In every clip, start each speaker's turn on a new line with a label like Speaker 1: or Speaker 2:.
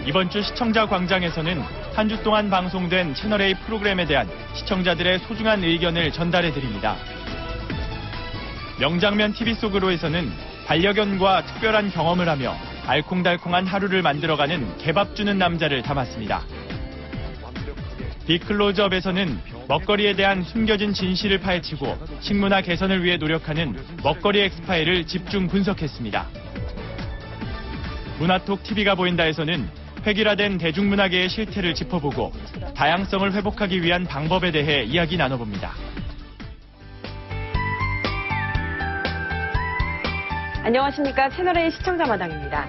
Speaker 1: 이번 주 시청자 광장에서는 한 주 동안 방송된 채널A 프로그램에 대한 시청자들의 소중한 의견을 전달해 드립니다. 명장면 TV 속으로에서는 반려견과 특별한 경험을 하며 알콩달콩한 하루를 만들어가는 개밥 주는 남자를 담았습니다. 빅클로즈업에서는 먹거리에 대한 숨겨진 진실을 파헤치고 식문화 개선을 위해 노력하는 먹거리 엑스파일을 집중 분석했습니다. 문화톡 TV가 보인다에서는 획일화된 대중문화계의 실태를 짚어보고 다양성을 회복하기 위한 방법에 대해 이야기 나눠봅니다.
Speaker 2: 안녕하십니까. 채널A 시청자마당입니다.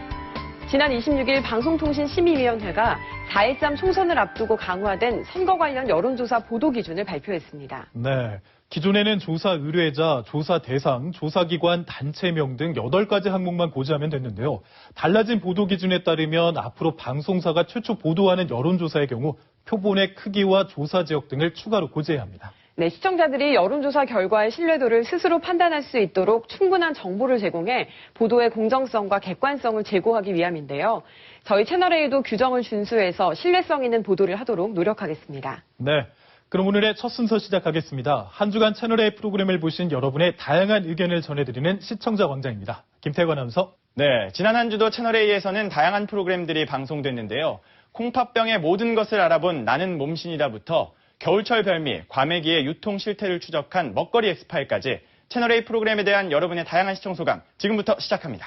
Speaker 2: 지난 26일 방송통신심의위원회가 4.13 총선을 앞두고 강화된 선거 관련 여론조사 보도 기준을 발표했습니다.
Speaker 3: 네. 기존에는 조사 의뢰자, 조사 대상, 조사기관, 단체명 등 8가지 항목만 고지하면 됐는데요. 달라진 보도 기준에 따르면 앞으로 방송사가 최초 보도하는 여론조사의 경우 표본의 크기와 조사 지역 등을 추가로 고지해야 합니다.
Speaker 2: 네, 시청자들이 여론조사 결과의 신뢰도를 스스로 판단할 수 있도록 충분한 정보를 제공해 보도의 공정성과 객관성을 제고하기 위함인데요. 저희 채널A도 규정을 준수해서 신뢰성 있는 보도를 하도록 노력하겠습니다.
Speaker 3: 네. 그럼 오늘의 첫 순서 시작하겠습니다. 한 주간 채널A 프로그램을 보신 여러분의 다양한 의견을 전해드리는 시청자 광장입니다. 김태관 아나운서.
Speaker 1: 네, 지난 한 주도 채널A에서는 다양한 프로그램들이 방송됐는데요. 콩팥병의 모든 것을 알아본 나는 몸신이다부터 겨울철 별미, 과메기의 유통 실태를 추적한 먹거리 엑스파일까지 채널A 프로그램에 대한 여러분의 다양한 시청 소감 지금부터 시작합니다.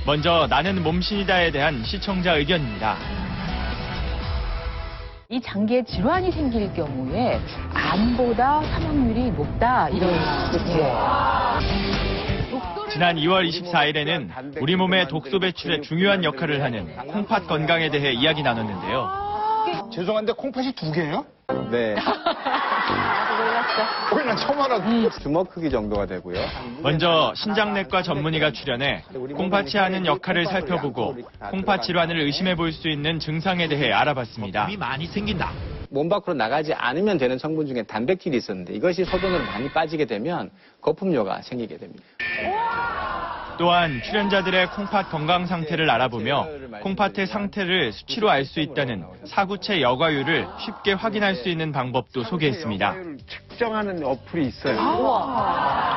Speaker 1: 먼저 나는 몸신이다에 대한 시청자 의견입니다.
Speaker 4: 이 장기에 질환이 생길 경우에 암보다 사망률이 높다 이런 뜻이에요.
Speaker 1: 지난 2월 24일에는 우리 몸의 독소 배출에 중요한 역할을 하는 콩팥 건강에 대해 이야기 나눴는데요.
Speaker 5: 죄송한데 콩팥이 2개예요?
Speaker 6: 네.
Speaker 5: 난 처음 알았네.
Speaker 6: 주먹 크기 정도가 되고요.
Speaker 1: 먼저 신장내과 전문의가 출연해 콩팥이 하는 역할을 살펴보고 콩팥 질환을 의심해 볼 수 있는 증상에 대해 알아봤습니다.
Speaker 7: 많이 생긴다.
Speaker 6: 몸 밖으로 나가지 않으면 되는 성분 중에 단백질이 있었는데 이것이 소변으로 많이 빠지게 되면 거품료가 생기게 됩니다.
Speaker 1: 또한 출연자들의 콩팥 건강 상태를 알아보며 콩팥의 상태를 수치로 알 수 있다는 사구체 여과율을 쉽게 확인할 수 있는 방법도 소개했습니다.
Speaker 8: 여과율을 측정하는 어플이 있어요.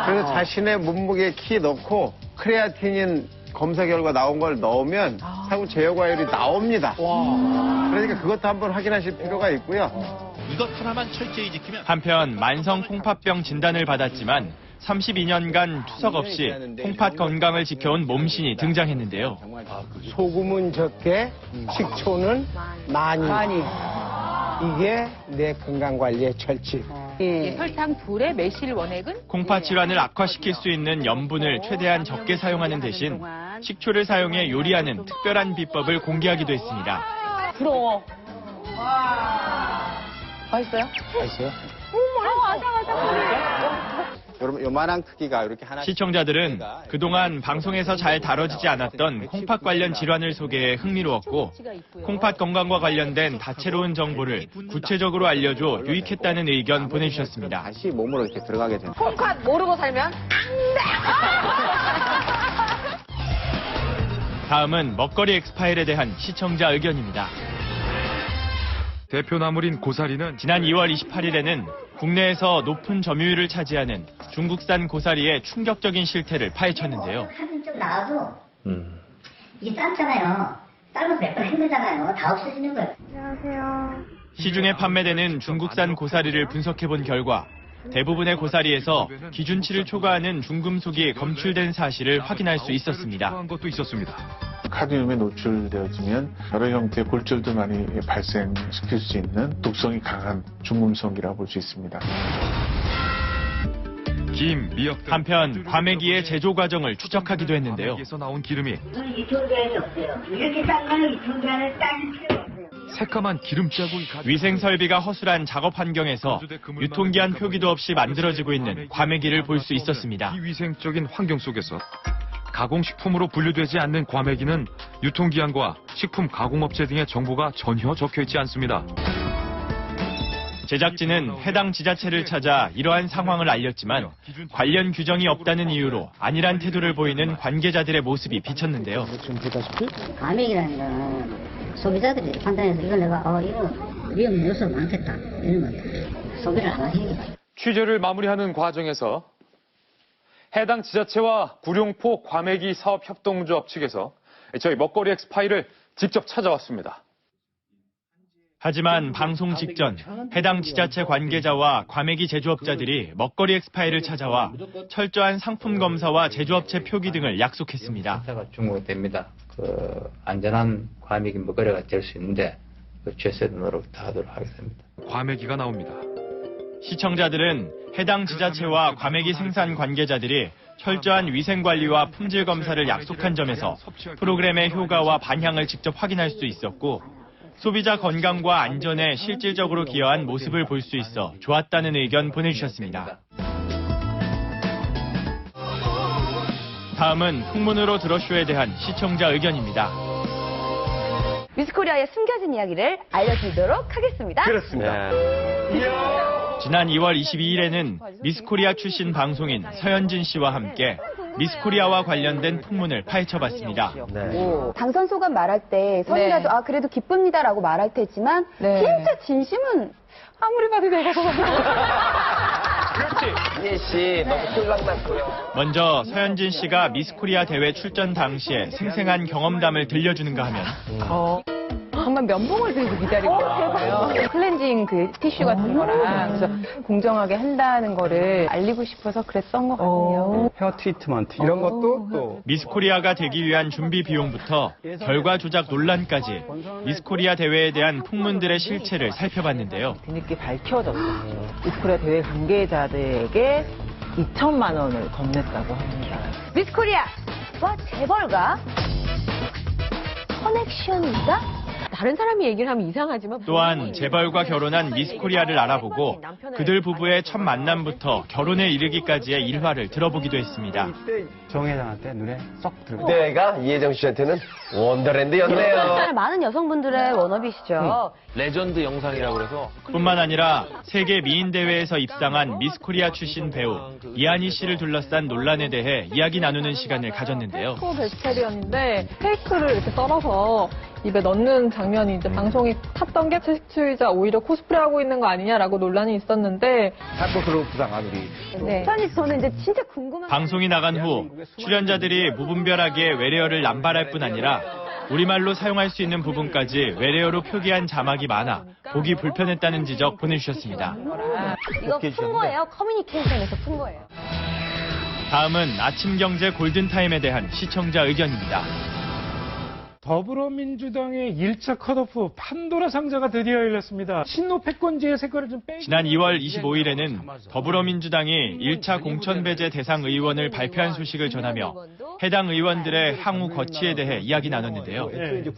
Speaker 8: 그래서 자신의 몸무게 키 넣고 크레아티닌 검사 결과 나온 걸 넣으면 사구체 여과율이 나옵니다. 그러니까 그것도 한번 확인하실 필요가 있고요.
Speaker 7: 이것 하나만 철저히 지키면
Speaker 1: 한편 만성 콩팥병 진단을 받았지만 32년간 투석 없이 콩팥 건강을 지켜온 몸신이 등장했는데요.
Speaker 8: 소금은 적게, 식초는 많이. 이게 내 건강관리의 철칙.
Speaker 4: 설탕 2에 매실 원액은
Speaker 1: 콩팥 질환을 악화시킬 수 있는 염분을 최대한 적게 사용하는 대신 식초를 사용해 요리하는 특별한 비법을 공개하기도 했습니다.
Speaker 4: 부러워. 맛있어요?
Speaker 6: 맛있어요?
Speaker 4: 맞아.
Speaker 6: 여러분, 요만한 크기가 이렇게 하나.
Speaker 1: 시청자들은 그동안 방송에서 잘 다뤄지지 않았던 콩팥 관련 질환을 소개해 흥미로웠고 콩팥 건강과 관련된 다채로운 정보를 구체적으로 알려줘 유익했다는 의견 보내주셨습니다.
Speaker 6: 다시 몸으로 이렇게 들어가게 됩니다.
Speaker 4: 콩팥 모르고 살면
Speaker 1: 다음은 먹거리 엑스파일에 대한 시청자 의견입니다.
Speaker 9: 대표 나물인 고사리는
Speaker 1: 지난 2월 28일에는 국내에서 높은 점유율을 차지하는 중국산 고사리의 충격적인 실태를 파헤쳤는데요.
Speaker 10: 사진 좀 나와도 이게 삶잖아요. 삶아서 몇 번 헹구잖아요. 다 없어지는 거예요. 안녕하세요.
Speaker 1: 시중에 판매되는 중국산 고사리를 분석해본 결과 대부분의 고사리에서 기준치를 초과하는 중금속이 검출된 사실을 확인할 수 있었습니다.
Speaker 9: 것도 있었습니다.
Speaker 11: 카드뮴에 노출되어지면 여러 형태의 골절도 많이 발생시킬 수 있는 독성이 강한 중금속이라고 볼 수 있습니다.
Speaker 9: 김, 미역
Speaker 1: 한편 과메기의 제조 과정을 추적하기도 했는데요.
Speaker 9: 과메기에서 나온 기름이
Speaker 10: 유통기한이 없어요. 이렇게 싼 거는 유통기한을 따질 필요가 없어요.
Speaker 9: 새까만 기름 자국이
Speaker 1: 위생 설비가 허술한 작업 환경에서 유통기한 표기도 없이 만들어지고 있는 과메기를 볼 수 있었습니다.
Speaker 9: 비위생적인 환경 속에서 가공식품으로 분류되지 않는 과메기는 유통기한과 식품 가공업체 등의 정보가 전혀 적혀있지 않습니다.
Speaker 1: 제작진은 해당 지자체를 찾아 이러한 상황을 알렸지만 관련 규정이 없다는 이유로 안일한 태도를 보이는 관계자들의 모습이 비쳤는데요.
Speaker 10: 과메기라는 건 소비자들이 판단해서 이걸 내가 이거 위험 요소 많겠다 이러면 소비를 안 하시니까.
Speaker 12: 취재를 마무리하는 과정에서 해당 지자체와 구룡포 과메기 사업협동조합 측에서 저희 먹거리 엑스파일을 직접 찾아왔습니다.
Speaker 1: 하지만 방송 직전 해당 지자체 관계자와 과메기 제조업자들이 먹거리 엑스파일을 찾아와 철저한 상품 검사와 제조업체 표기 등을 약속했습니다.
Speaker 13: 중요됩니다. 안전한 과메기 먹거리가 될 수 있는데 최선의 노력 다하도록 하겠습니다.
Speaker 9: 과메기가 나옵니다.
Speaker 1: 시청자들은 해당 지자체와 과메기 생산 관계자들이 철저한 위생관리와 품질 검사를 약속한 점에서 프로그램의 효과와 반향을 직접 확인할 수 있었고 소비자 건강과 안전에 실질적으로 기여한 모습을 볼 수 있어 좋았다는 의견 보내주셨습니다. 다음은 풍문으로 들어쇼에 대한 시청자 의견입니다.
Speaker 4: 미스코리아의 숨겨진 이야기를 알려드리도록 하겠습니다.
Speaker 8: 그렇습니다.
Speaker 1: 지난 2월 22일에는 미스코리아 출신 방송인 서현진 씨와 함께 미스코리아와 관련된 풍문을 파헤쳐봤습니다.
Speaker 4: 당선 소감 말할 때 선이라도 그래도 기쁩니다라고 말할 테지만 진짜 진심은 아무리 봐도 내가
Speaker 8: 씨 너무 술랑났고요.
Speaker 1: 먼저 서현진 씨가 미스코리아 대회 출전 당시에 생생한 경험담을 들려주는가 하면
Speaker 4: 정말 면봉을 들고 기다리고 있어요. 클렌징 그 티슈 같은 거랑 그래서 공정하게 한다는 거를 알리고 싶어서 그랬던 것 같아요.
Speaker 8: 헤어 트리트먼트 이런 것도 또
Speaker 1: 미스코리아가 되기 위한 준비 비용부터 결과 조작 논란까지 미스코리아 대회에 대한 풍문들의 실체를 살펴봤는데요.
Speaker 14: 뒤늦게 밝혀졌어요. 미스코리아 대회 관계자들에게 2천만 원을 건넸다고 합니다.
Speaker 4: 미스코리아와 재벌가 커넥션이다? 다른 사람이 얘기를 하면 이상하지만
Speaker 1: 또한 재벌과 결혼한 미스코리아를 알아보고 그들 부부의 첫 만남부터 결혼에 이르기까지의 일화를 들어보기도 했습니다.
Speaker 8: 정 회장한테 눈에 쏙 들고 그때가 이혜정 씨한테는 원더랜드였네요.
Speaker 4: 많은 여성분들의 워너비시죠.
Speaker 12: 레전드 영상이라고 그래서
Speaker 1: 뿐만 아니라 세계 미인 대회에서 입상한 미스코리아 출신 배우 이한희 씨를 둘러싼 논란에 대해 이야기 나누는 시간을 가졌는데요.
Speaker 15: 베지테리언인데 페이크를 이렇게 썰어서 입에 넣는 장면이 이제 방송이 탔던 게 채식주의자 오히려 코스프레하고 있는 거 아니냐라고 논란이 있었는데
Speaker 8: 자꾸 그러고 부상한 우리.
Speaker 4: 네. 저는 이제 진짜 궁금한
Speaker 1: 방송이 나간 후 출연자들이 무분별하게 외래어를 남발할 뿐 아니라 우리말로 사용할 수 있는 부분까지 외래어로 표기한 자막이 많아 보기 불편했다는 지적 보내주셨습니다.
Speaker 4: 이거 푼 거예요? 커뮤니케이션에서 푼 거예요.
Speaker 1: 다음은 아침경제 골든타임에 대한 시청자 의견입니다.
Speaker 16: 더불어민주당의 1차 컷오프 판도라 상자가 드디어 열렸습니다. 친노 패권제의 색깔을 좀 빼기.
Speaker 1: 지난 2월 25일에는 더불어민주당이 1차 공천배제 대상 의원을 발표한 소식을 전하며 해당 의원들의 향후 거취에 대해 이야기 나눴는데요.
Speaker 17: 이제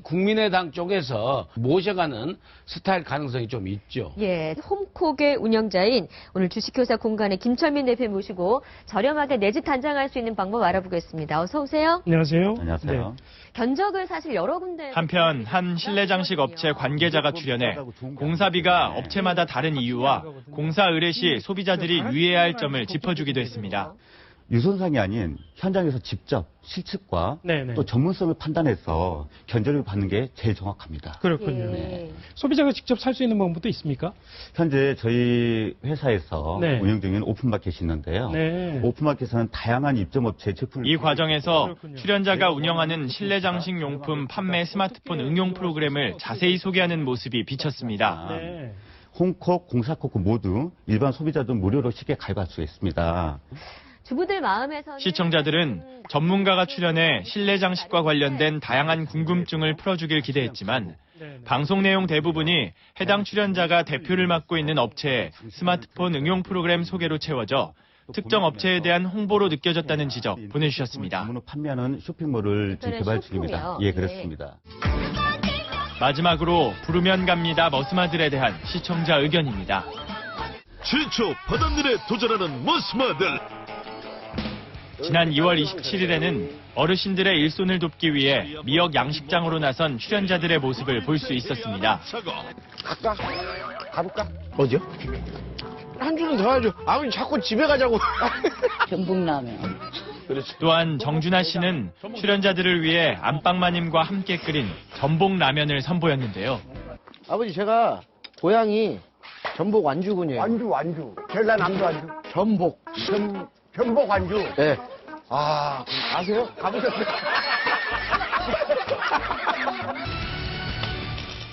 Speaker 17: 국민의당 쪽에서 모셔가는 스타일 가능성이 좀 있죠.
Speaker 18: 예, 홈콕의 운영자인 오늘 주식회사 공간의 김철민 대표 모시고 저렴하게 내 집 단장할 수 있는 방법 알아보겠습니다. 어서 오세요.
Speaker 16: 안녕하세요.
Speaker 1: 안녕하세요.
Speaker 18: 견적을 사실 여러 군데.
Speaker 1: 한편 한 실내장식 업체 관계자가 출연해 공사비가 업체마다 다른 이유와 공사 의뢰 시 소비자들이 유의해야 할 점을 짚어주기도 했습니다.
Speaker 19: 유선상이 아닌 현장에서 직접 실측과 또 전문성을 판단해서 견적을 받는 게 제일 정확합니다.
Speaker 16: 그렇군요. 네. 소비자가 직접 살 수 있는 방법도 있습니까?
Speaker 19: 현재 저희 회사에서
Speaker 16: 네.
Speaker 19: 운영 중인 오픈마켓이 있는데요.
Speaker 16: 네.
Speaker 19: 오픈마켓에는 다양한 입점업체 제품을
Speaker 1: 이 과정에서 출연자가 운영하는 실내장식 용품 판매 스마트폰 응용 프로그램을 자세히 소개하는 모습이 비쳤습니다.
Speaker 16: 네.
Speaker 19: 홈콕, 공사콕 모두 일반 소비자도 무료로 쉽게 가입할 수 있습니다.
Speaker 18: 주부들 마음에서는
Speaker 1: 시청자들은 전문가가 출연해 실내 장식과 관련된 다양한 궁금증을 풀어주길 기대했지만 방송 내용 대부분이 해당 출연자가 대표를 맡고 있는 업체의 스마트폰 응용 프로그램 소개로 채워져 특정 업체에 대한 홍보로 느껴졌다는 지적 보내주셨습니다.
Speaker 19: 판매하는 쇼핑몰을 지금 개발 중입니다. 예, 그렇습니다.
Speaker 1: 마지막으로 부르면 갑니다 머스마들에 대한 시청자 의견입니다.
Speaker 7: 최초 바닷일에 도전하는 머스마들.
Speaker 1: 지난 2월 27일에는 어르신들의 일손을 돕기 위해 미역 양식장으로 나선 출연자들의 모습을 볼 수 있었습니다.
Speaker 5: 가볼까?
Speaker 17: 어디요? 한 줄은 더 하죠. 아버님 자꾸 집에 가자고.
Speaker 10: 전북라면.
Speaker 1: 또한 정준하 씨는 출연자들을 위해 안방마님과 함께 끓인 전복 라면을 선보였는데요.
Speaker 17: 아버지 제가 고향이 전북 완주군이에요.
Speaker 5: 완주. 전라남도 완주.
Speaker 17: 전복.
Speaker 5: 전복 완주.
Speaker 17: 네.
Speaker 5: 아, 아세요? 가보셨어요?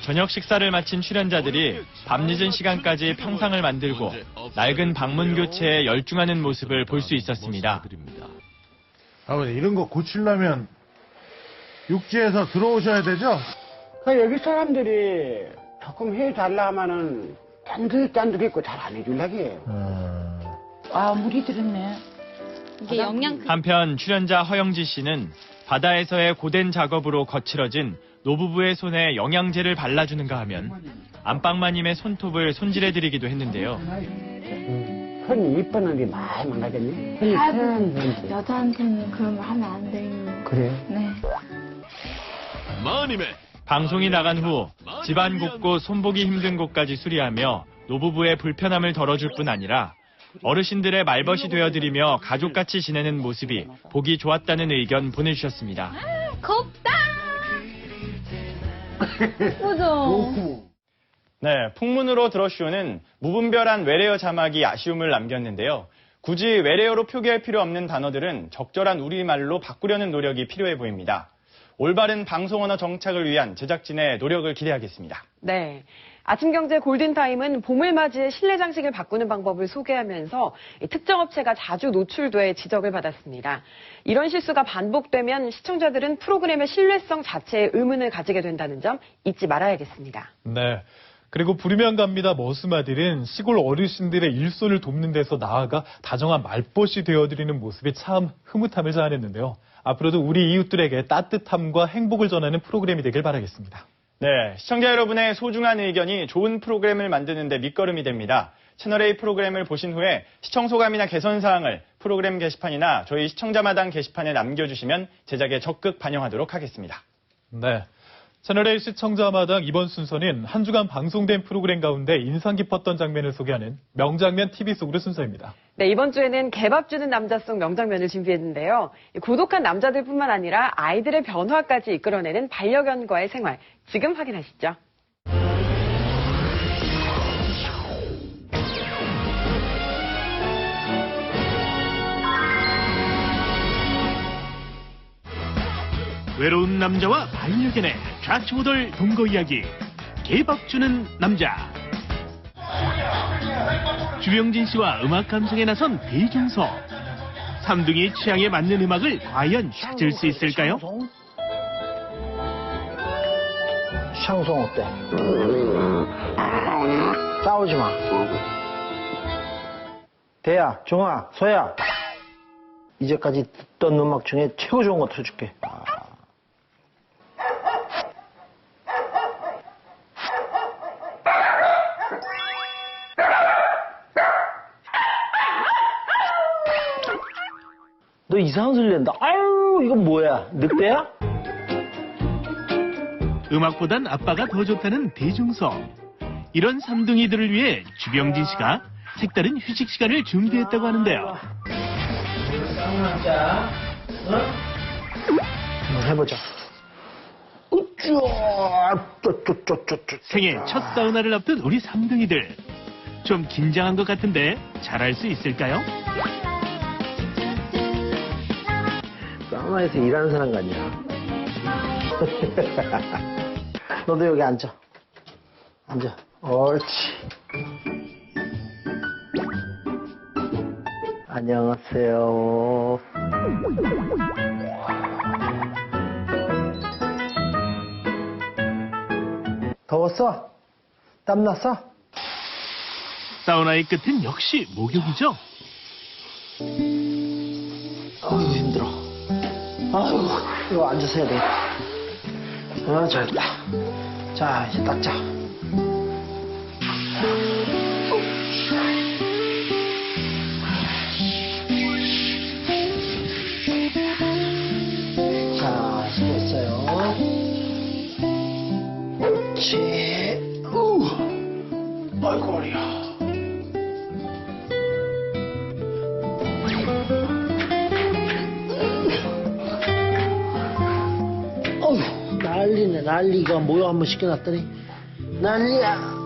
Speaker 1: 저녁 식사를 마친 출연자들이 밤늦은 시간까지 평상을 만들고 낡은 방문 교체에 열중하는 모습을 볼 수 있었습니다.
Speaker 11: 아버님, 이런 거 고치려면 육지에서 들어오셔야 되죠?
Speaker 20: 여기 사람들이 조금 해달라 하면은 짠득짠득했고 잘 안 해줄라게.
Speaker 4: 아, 물이 들었네.
Speaker 18: 이게 영양
Speaker 1: 한편 출연자 허영지 씨는 바다에서의 고된 작업으로 거칠어진 노부부의 손에 영양제를 발라주는가 하면 안방마님의 손톱을 손질해드리기도 했는데요.
Speaker 20: 손이 이쁘는데 많이 망가졌네.
Speaker 15: 여자한테는 그런 거 하면 안 돼요.
Speaker 20: 그래?
Speaker 15: 네.
Speaker 7: 마님의
Speaker 1: 방송이 나간 후 집안 곳곳 손보기 힘든 곳까지 수리하며 노부부의 불편함을 덜어줄 뿐 아니라 어르신들의 말벗이 되어드리며 가족같이 지내는 모습이 보기 좋았다는 의견 보내주셨습니다.
Speaker 18: 곱다! 예쁘죠?
Speaker 1: 네, 풍문으로 들어쇼는 무분별한 외래어 자막이 아쉬움을 남겼는데요. 굳이 외래어로 표기할 필요 없는 단어들은 적절한 우리말로 바꾸려는 노력이 필요해 보입니다. 올바른 방송 언어 정착을 위한 제작진의 노력을 기대하겠습니다.
Speaker 2: 네. 아침경제 골든타임은 봄을 맞이해 실내 장식을 바꾸는 방법을 소개하면서 특정 업체가 자주 노출돼 지적을 받았습니다. 이런 실수가 반복되면 시청자들은 프로그램의 신뢰성 자체에 의문을 가지게 된다는 점 잊지 말아야겠습니다.
Speaker 3: 네. 그리고 부르면 갑니다 머스마들은 시골 어르신들의 일손을 돕는 데서 나아가 다정한 말벗이 되어드리는 모습이 참 흐뭇함을 자아냈는데요. 앞으로도 우리 이웃들에게 따뜻함과 행복을 전하는 프로그램이 되길 바라겠습니다.
Speaker 1: 네, 시청자 여러분의 소중한 의견이 좋은 프로그램을 만드는 데 밑거름이 됩니다. 채널A 프로그램을 보신 후에 시청 소감이나 개선 사항을 프로그램 게시판이나 저희 시청자마당 게시판에 남겨주시면 제작에 적극 반영하도록 하겠습니다.
Speaker 3: 네. 채널A 시청자마당 이번 순서는 한 주간 방송된 프로그램 가운데 인상 깊었던 장면을 소개하는 명장면 TV 속으로 순서입니다.
Speaker 2: 네, 이번 주에는 개밥 주는 남자 속 명장면을 준비했는데요. 고독한 남자들뿐만 아니라 아이들의 변화까지 이끌어내는 반려견과의 생활. 지금 확인하시죠.
Speaker 7: 외로운 남자와 반려견의 좌충우돌 동거 이야기 개밥 주는 남자. 주병진 씨와 음악 감상에 나선 대중서. 삼둥이 취향에 맞는 음악을 과연 찾을 수 있을까요?
Speaker 20: 샹송 어때? 싸우지 마. 대야, 정아, 소야. 이제까지 듣던 음악 중에 최고 좋은 거 틀어줄게. 너 이상한 소리 낸다. 아유, 이건 뭐야? 늑대야?
Speaker 7: 음악보단 아빠가 더 좋다는 대중서. 이런 삼둥이들을 위해 주병진 씨가 색다른 휴식 시간을 준비했다고 하는데요.
Speaker 20: 한번 해보자.
Speaker 7: 생애 첫 사우나를 앞둔 우리 삼둥이들. 좀 긴장한 것 같은데 잘할 수 있을까요?
Speaker 20: 사우나에서 일하는 사람 아니야. 너도 여기 앉아. 앉아. 옳지. 안녕하세요. 더웠어? 땀났어?
Speaker 7: 사우나의 끝은 역시 목욕이죠.
Speaker 20: 힘들어. 아유, 이거 앉아서 해야 되겠다. 아, 잘했다. 자, 이제 닦자. 자, 수고했어요. 옳지. 아유, 난리네. 난리가 모욕 한번 시켜놨더니 난리야.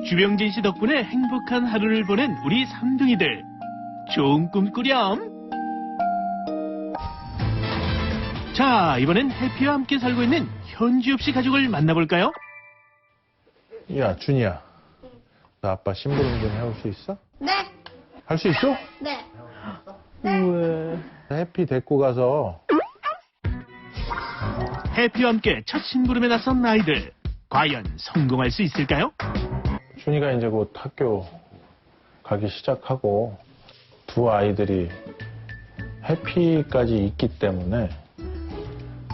Speaker 7: 주병진 씨 덕분에 행복한 하루를 보낸 우리 삼둥이들. 좋은 꿈 꾸렴. 자, 이번엔 해피와 함께 살고 있는 현주엽 씨 가족을 만나볼까요?
Speaker 11: 야, 준이야. 나 아빠 심부름 좀 해올 수 있어?
Speaker 21: 네.
Speaker 11: 할 수 있어?
Speaker 21: 네.
Speaker 11: 해피 데리고 가서.
Speaker 7: 해피와 함께 첫 심부름에 나선 아이들. 과연 성공할 수 있을까요?
Speaker 11: 준이가 이제 곧 학교 가기 시작하고 두 아이들이 해피까지 있기 때문에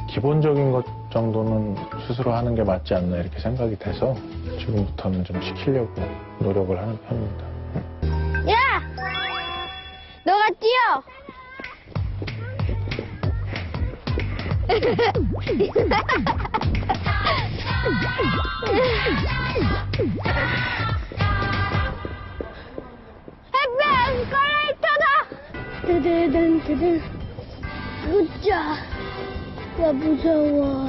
Speaker 11: 기본적인 것 정도는 스스로 하는 게 맞지 않나 이렇게 생각이 돼서 지금부터는 좀 시키려고 노력을 하는 편입니다.
Speaker 21: 야! 너가 뛰어! 햇볕 스컬레이터다! 드드든 웃자. 나 무서워.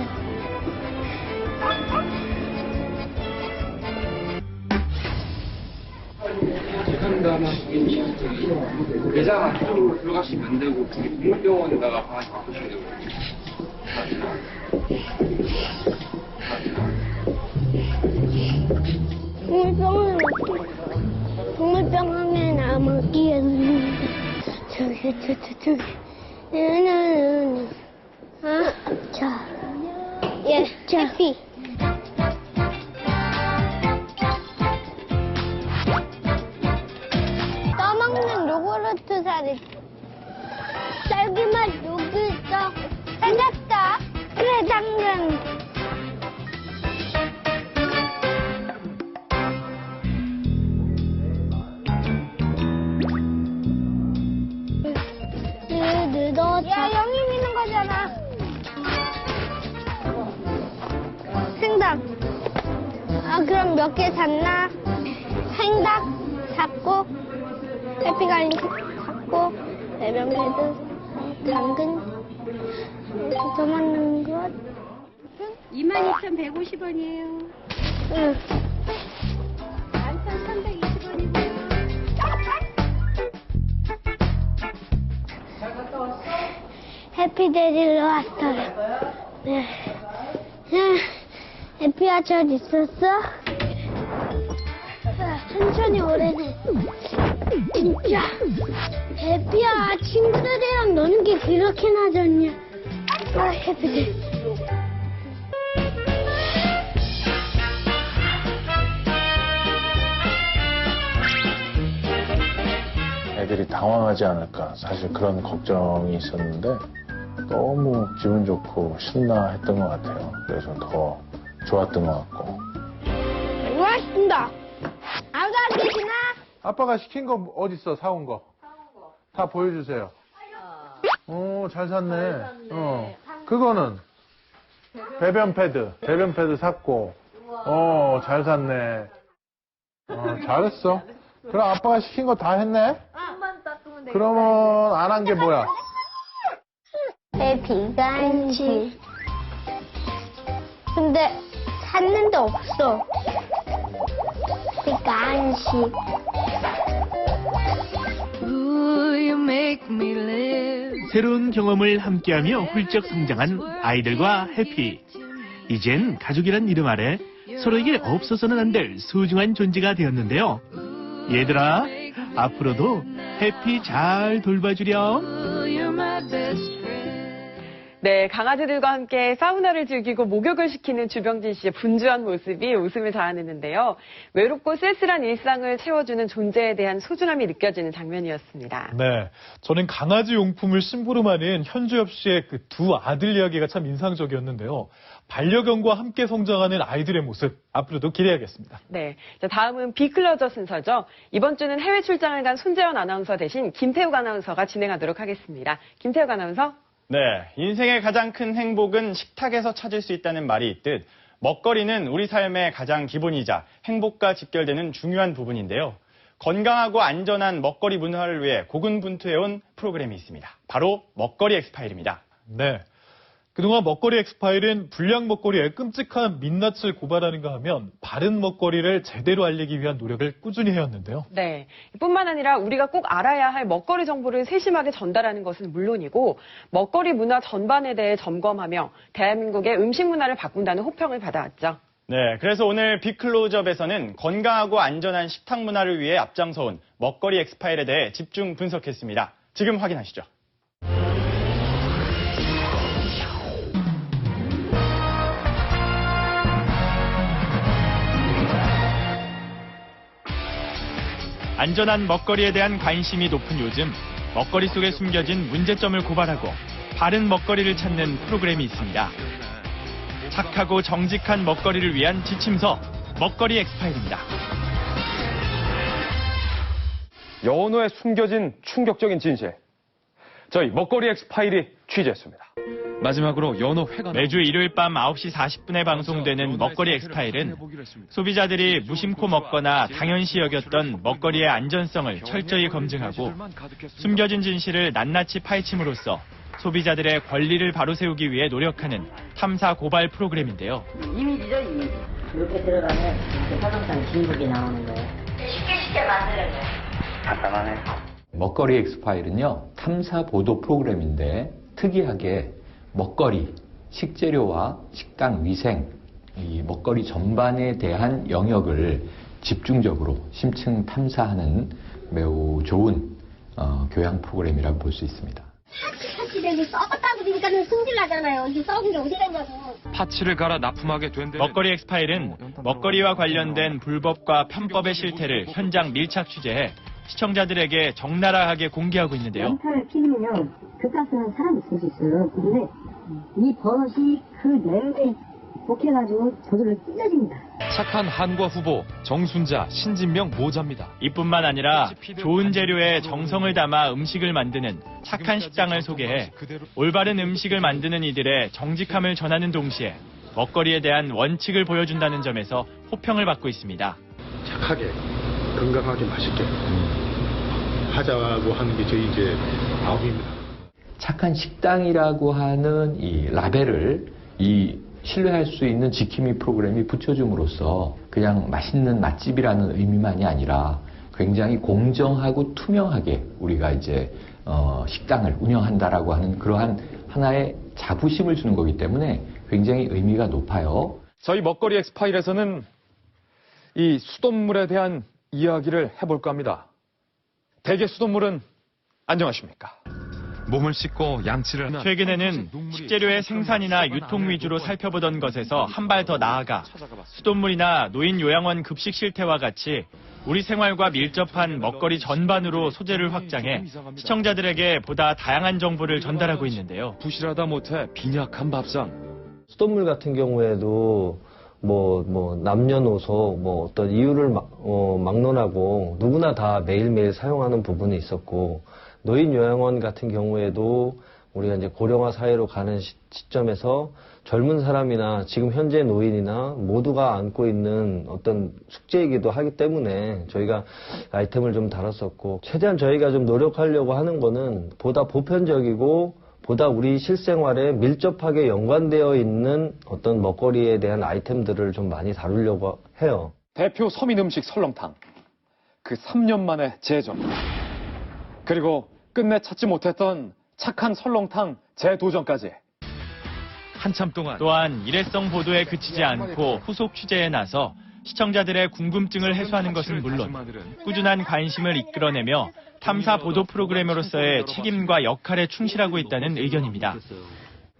Speaker 22: 제간다나 매장 안쪽으로 들어가시면 안 되고 공병원에다가 강아지 바꾸셔야 되고.
Speaker 21: 동물병 하면 아무기에는 저기 자, 예, 해피. 떠먹는 요구르트 사리. 딸기맛 요구르트 찾았다. 그래, 당근. 야, 영임 있는 거잖아. 생닭. 아, 그럼 몇 개 샀나? 생닭 샀고, 해피갈림 샀고, 배변패드, 당근, 더 맞는 것. 22,150원이에요. 응. 11,320원이고요. 해피 데리러 왔어요. 네. 해피야 잘 있었어? 천천히 오래네. 진짜. 해피야 친구들이랑 노는 게 그렇게 나졌냐? 아, 해피들.
Speaker 11: 애들이 당황하지 않을까 사실 그런 걱정이 있었는데 너무 기분 좋고 신나 했던 것 같아요. 그래서 더 좋았던 것 같고.
Speaker 21: 고맙습니다. 아무도 안 계시나?
Speaker 11: 아빠가 시킨 거 어딨어? 사온 거. 다 보여주세요. 잘 샀네. 그거는 배변 패드 샀고. 잘 샀네. 잘했어. 그럼 아빠가 시킨 거 다 했네? 그러면 안 한 게 뭐야?
Speaker 21: 해피 간식. 근데 샀는데 없어. 해피 간식.
Speaker 7: 새로운 경험을 함께하며 훌쩍 성장한 아이들과 해피. 이젠 가족이란 이름 아래 서로에게 없어서는 안 될 소중한 존재가 되었는데요. 얘들아, 앞으로도 해피 잘 돌봐주렴.
Speaker 2: 네, 강아지들과 함께 사우나를 즐기고 목욕을 시키는 주병진 씨의 분주한 모습이 웃음을 자아내는데요. 외롭고 쓸쓸한 일상을 채워주는 존재에 대한 소중함이 느껴지는 장면이었습니다.
Speaker 3: 네, 저는 강아지 용품을 심부름하는 현주엽 씨의 그 두 아들 이야기가 참 인상적이었는데요. 반려견과 함께 성장하는 아이들의 모습, 앞으로도 기대하겠습니다.
Speaker 2: 네, 자, 다음은 비클로저 순서죠. 이번 주는 해외 출장을 간 손재원 아나운서 대신 김태욱 아나운서가 진행하도록 하겠습니다. 김태욱 아나운서.
Speaker 1: 네, 인생의 가장 큰 행복은 식탁에서 찾을 수 있다는 말이 있듯 먹거리는 우리 삶의 가장 기본이자 행복과 직결되는 중요한 부분인데요. 건강하고 안전한 먹거리 문화를 위해 고군분투해온 프로그램이 있습니다. 바로 먹거리 엑스파일입니다.
Speaker 3: 네. 그동안 먹거리 엑스파일은 불량 먹거리에 끔찍한 민낯을 고발하는가 하면 바른 먹거리를 제대로 알리기 위한 노력을 꾸준히 해왔는데요.
Speaker 2: 네. 뿐만 아니라 우리가 꼭 알아야 할 먹거리 정보를 세심하게 전달하는 것은 물론이고 먹거리 문화 전반에 대해 점검하며 대한민국의 음식 문화를 바꾼다는 호평을 받아왔죠.
Speaker 1: 네, 그래서 오늘 빅클로즈업에서는 건강하고 안전한 식탁 문화를 위해 앞장서온 먹거리 엑스파일에 대해 집중 분석했습니다. 지금 확인하시죠. 안전한 먹거리에 대한 관심이 높은 요즘, 먹거리 속에 숨겨진 문제점을 고발하고 바른 먹거리를 찾는 프로그램이 있습니다. 착하고 정직한 먹거리를 위한 지침서, 먹거리 엑스파일입니다.
Speaker 12: 연어에 숨겨진 충격적인 진실. 저희 먹거리 엑스파일이 취재했습니다.
Speaker 9: 마지막으로 연어 회가
Speaker 1: 매주 일요일 밤 9시 40분에 방송되는 먹거리 엑스파일은 소비자들이 무심코 먹거나 당연시 여겼던 먹거리의 안전성을 철저히 검증하고 숨겨진 진실을 낱낱이 파헤침으로써 소비자들의 권리를 바로 세우기 위해 노력하는 탐사 고발 프로그램인데요.
Speaker 10: 이미지죠, 이미지. 이렇게 들어가면 설렁탕 진국이 나오는 거예요. 쉽게 만드는 거예요. 간단하네.
Speaker 6: 먹거리 엑스파일은요, 탐사 보도 프로그램인데 특이하게 먹거리, 식재료와 식당 위생, 이 먹거리 전반에 대한 영역을 집중적으로 심층 탐사하는 매우 좋은 교양 프로그램이라고 볼 수 있습니다.
Speaker 21: 사실 여기 썩었다고 그러니까는 승질 나잖아요. 이게 썩은 게 어디 갔냐고.
Speaker 9: 파츠를 갈아 납품하게 된
Speaker 1: 먹거리 엑스파일은 먹거리와 관련된 불법과 편법의 실태를 현장 밀착 취재해 시청자들에게 적나라하게 공개하고 있는데요.
Speaker 10: 연탄을 피우면요, 그 가스는 사람이 쓸 수 있어요. 근데 이 버릇이 그 냄새에 복해가지고 저절로 찢어집니다.
Speaker 9: 착한 한과 후보 정순자, 신진명 모자입니다.
Speaker 1: 이뿐만 아니라 좋은 재료에 정성을 담아 음식을 만드는 착한 식당을 소개해 올바른 음식을 만드는 이들의 정직함을 전하는 동시에 먹거리에 대한 원칙을 보여준다는 점에서 호평을 받고 있습니다.
Speaker 13: 착하게, 건강하게, 맛있게 하자고 하는 게 저희 이제 마음입니다.
Speaker 6: 착한 식당이라고 하는 이 라벨을 이 신뢰할 수 있는 지킴이 프로그램이 붙여줌으로써 그냥 맛있는 맛집이라는 의미만이 아니라 굉장히 공정하고 투명하게 우리가 이제 식당을 운영한다라고 하는 그러한 하나의 자부심을 주는 거기 때문에 굉장히 의미가 높아요.
Speaker 12: 저희 먹거리 엑스파일에서는 이 수돗물에 대한 이야기를 해볼까 합니다. 대게 수돗물은 안녕하십니까?
Speaker 9: 몸을 씻고 양치를 하는
Speaker 1: 최근에는 식재료의 생산이나 유통 위주로 살펴보던 것에서 한 발 더 나아가 수돗물이나 노인 요양원 급식 실태와 같이 우리 생활과 밀접한 먹거리 전반으로 소재를 확장해 시청자들에게 보다 다양한 정보를 전달하고 있는데요.
Speaker 12: 부실하다 못해 빈약한 밥상.
Speaker 20: 수돗물 같은 경우에도 남녀노소 어떤 이유를 막론하고 누구나 다 매일매일 사용하는 부분이 있었고, 노인 요양원 같은 경우에도 우리가 이제 고령화 사회로 가는 시점에서 젊은 사람이나 지금 현재 노인이나 모두가 안고 있는 어떤 숙제이기도 하기 때문에 저희가 아이템을 좀 다뤘었고, 최대한 저희가 좀 노력하려고 하는 거는 보다 보편적이고 보다 우리 실생활에 밀접하게 연관되어 있는 어떤 먹거리에 대한 아이템들을 좀 많이 다루려고 해요.
Speaker 12: 대표 서민 음식 설렁탕. 그 3년 만에 재정. 그리고 끝내 찾지 못했던 착한 설렁탕 재도전까지.
Speaker 9: 한참 동안
Speaker 1: 또한 일회성 보도에 그치지 않고 후속 취재에 나서 시청자들의 궁금증을 해소하는 것은 물론 꾸준한 관심을 이끌어내며 탐사 보도 프로그래머로서의 책임과 역할에 충실하고 있다는 의견입니다.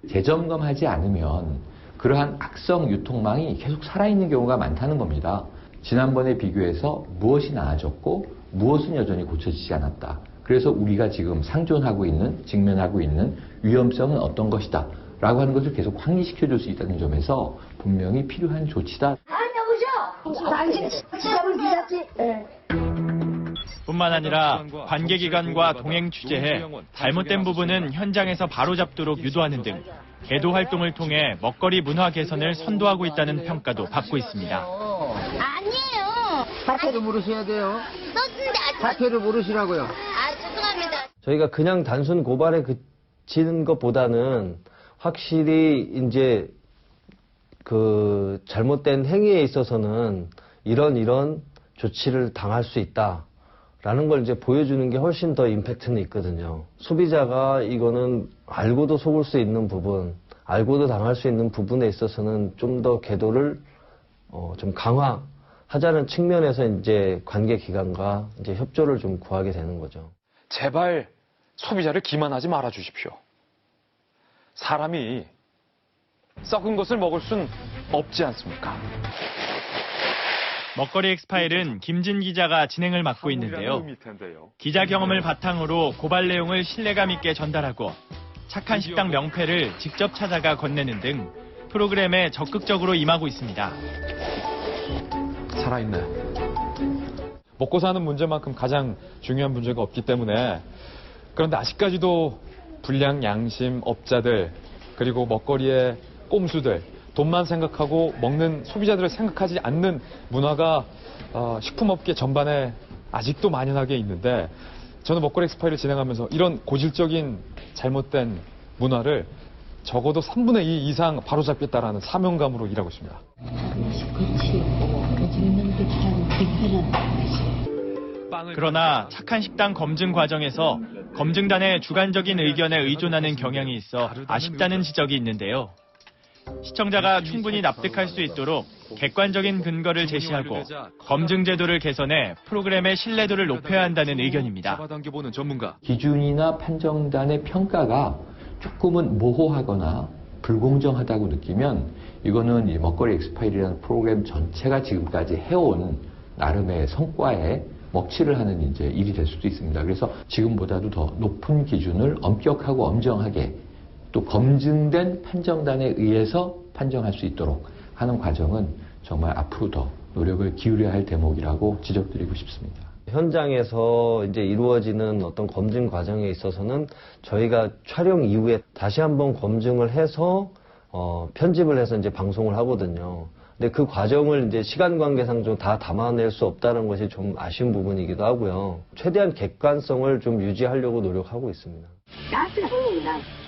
Speaker 6: 재점검하지 않으면 그러한 악성 유통망이 계속 살아있는 경우가 많다는 겁니다. 지난번에 비교해서 무엇이 나아졌고 무엇은 여전히 고쳐지지 않았다. 그래서 우리가 지금 직면하고 있는 위험성은 어떤 것이다 라고 하는 것을 계속 확립시켜줄 수 있다는 점에서 분명히 필요한 조치다.
Speaker 21: 당신 잡을 비잡지.
Speaker 1: 뿐만 아니라 관계기관과 동행 취재해 잘못된 부분은 현장에서 바로잡도록 유도하는 등 개도 활동을 통해 먹거리 문화 개선을 선도하고 있다는 평가도 받고 있습니다.
Speaker 21: 아니에요.
Speaker 5: 사태를 물으셔야 돼요.
Speaker 21: 썼는데 아직.
Speaker 5: 사태를 물으시라고요.
Speaker 21: 아, 죄송합니다.
Speaker 20: 저희가 그냥 단순 고발에 그치는 것보다는 확실히 이제 그 잘못된 행위에 있어서는 이런 조치를 당할 수 있다라는 걸 이제 보여주는 게 훨씬 더 임팩트는 있거든요. 소비자가 이거는 알고도 속을 수 있는 부분, 알고도 당할 수 있는 부분에 있어서는 좀 더 계도를 좀 강화하자는 측면에서 이제 관계기관과 이제 협조를 좀 구하게 되는 거죠.
Speaker 12: 제발 소비자를 기만하지 말아 주십시오. 사람이 썩은 것을 먹을 순 없지 않습니까?
Speaker 1: 먹거리 엑스파일은 김진 기자가 진행을 맡고 있는데요. 기자 경험을 바탕으로 고발 내용을 신뢰감 있게 전달하고 착한 식당 명패를 직접 찾아가 건네는 등 프로그램에 적극적으로 임하고 있습니다.
Speaker 12: 살아있네. 먹고 사는 문제만큼 가장 중요한 문제가 없기 때문에 그런데 아직까지도 불량 양심 업자들 그리고 먹거리의 꼼수들 돈만 생각하고 먹는 소비자들을 생각하지 않는 문화가 식품업계 전반에 아직도 만연하게 있는데 저는 먹거리 엑스파일을 진행하면서 이런 고질적인 잘못된 문화를 적어도 3분의 2 이상 바로잡겠다라는 사명감으로 일하고 있습니다.
Speaker 1: 그러나 착한 식당 검증 과정에서 검증단의 주관적인 의견에 의존하는 경향이 있어 아쉽다는 지적이 있는데요. 시청자가 충분히 납득할 수 있도록 객관적인 근거를 제시하고 검증 제도를 개선해 프로그램의 신뢰도를 높여야 한다는 의견입니다.
Speaker 6: 기준이나 판정단의 평가가 조금은 모호하거나 불공정하다고 느끼면 이거는 이 먹거리 엑스파일이라는 프로그램 전체가 지금까지 해온 나름의 성과에 먹칠을 하는 이제 일이 될 수도 있습니다. 그래서 지금보다도 더 높은 기준을 엄격하고 엄정하게 또 검증된 판정단에 의해서 판정할 수 있도록 하는 과정은 정말 앞으로 더 노력을 기울여야 할 대목이라고 지적드리고 싶습니다.
Speaker 20: 현장에서 이제 이루어지는 어떤 검증 과정에 있어서는 저희가 촬영 이후에 다시 한번 검증을 해서 편집을 해서 이제 방송을 하거든요. 근데 그 과정을 이제 시간 관계상 좀 다 담아낼 수 없다는 것이 좀 아쉬운 부분이기도 하고요. 최대한 객관성을 좀 유지하려고 노력하고 있습니다.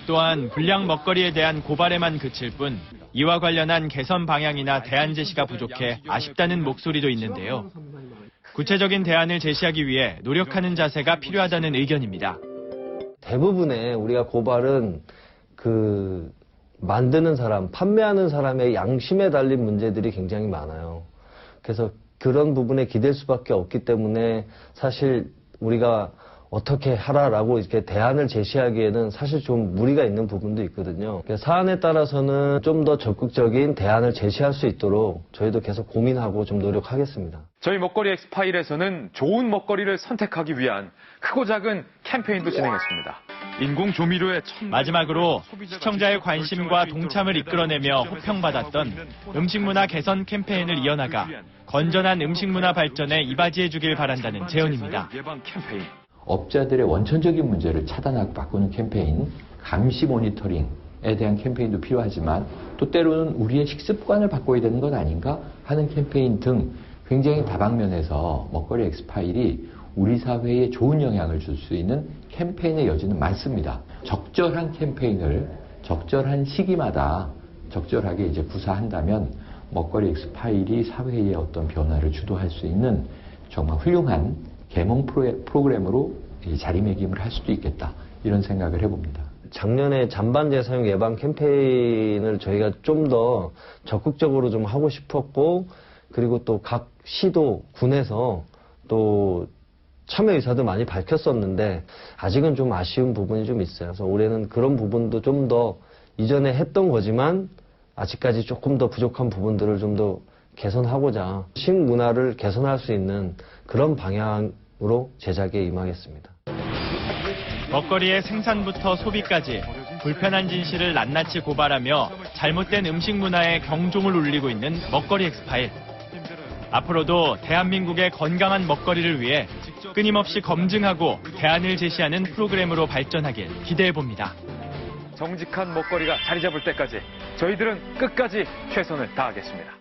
Speaker 1: 또한 불량 먹거리에 대한 고발에만 그칠 뿐 이와 관련한 개선 방향이나 대안 제시가 부족해 아쉽다는 목소리도 있는데요. 구체적인 대안을 제시하기 위해 노력하는 자세가 필요하다는 의견입니다.
Speaker 20: 대부분의 우리가 고발은 그 만드는 사람, 판매하는 사람의 양심에 달린 문제들이 굉장히 많아요. 그래서 그런 부분에 기댈 수밖에 없기 때문에 사실 우리가 어떻게 하라라고 이렇게 대안을 제시하기에는 사실 좀 무리가 있는 부분도 있거든요. 사안에 따라서는 좀 더 적극적인 대안을 제시할 수 있도록 저희도 계속 고민하고 좀 노력하겠습니다.
Speaker 12: 저희 먹거리 엑스파일에서는 좋은 먹거리를 선택하기 위한 크고 작은 캠페인도 진행했습니다.
Speaker 9: 인공 조미료의
Speaker 1: 마지막으로 시청자의 관심과 동참을 이끌어내며 호평받았던 음식문화 개선 캠페인을 이어나가 건전한 음식문화 발전에 이바지해주길 바란다는 제언입니다.
Speaker 6: 업자들의 원천적인 문제를 차단하고 바꾸는 캠페인, 감시 모니터링에 대한 캠페인도 필요하지만 또 때로는 우리의 식습관을 바꿔야 되는 것 아닌가 하는 캠페인 등 굉장히 다방면에서 먹거리 엑스파일이 우리 사회에 좋은 영향을 줄 수 있는 캠페인의 여지는 많습니다. 적절한 캠페인을 적절한 시기마다 적절하게 이제 구사한다면 먹거리 엑스파일이 사회의 어떤 변화를 주도할 수 있는 정말 훌륭한 계몽 프로그램으로 자리매김을 할 수도 있겠다 이런 생각을 해봅니다.
Speaker 20: 작년에 잔반 재사용 예방 캠페인을 저희가 좀 더 적극적으로 좀 하고 싶었고 그리고 또 각 시도 군에서 또 참여 의사도 많이 밝혔었는데 아직은 좀 아쉬운 부분이 좀 있어요. 그래서 올해는 그런 부분도 좀 더 이전에 했던 거지만 아직까지 조금 더 부족한 부분들을 좀 더 개선하고자 식문화를 개선할 수 있는 그런 방향으로 제작에 임하겠습니다.
Speaker 1: 먹거리의 생산부터 소비까지 불편한 진실을 낱낱이 고발하며 잘못된 음식 문화에 경종을 울리고 있는 먹거리 엑스파일. 앞으로도 대한민국의 건강한 먹거리를 위해 끊임없이 검증하고 대안을 제시하는 프로그램으로 발전하길 기대해봅니다.
Speaker 12: 정직한 먹거리가 자리 잡을 때까지 저희들은 끝까지 최선을 다하겠습니다.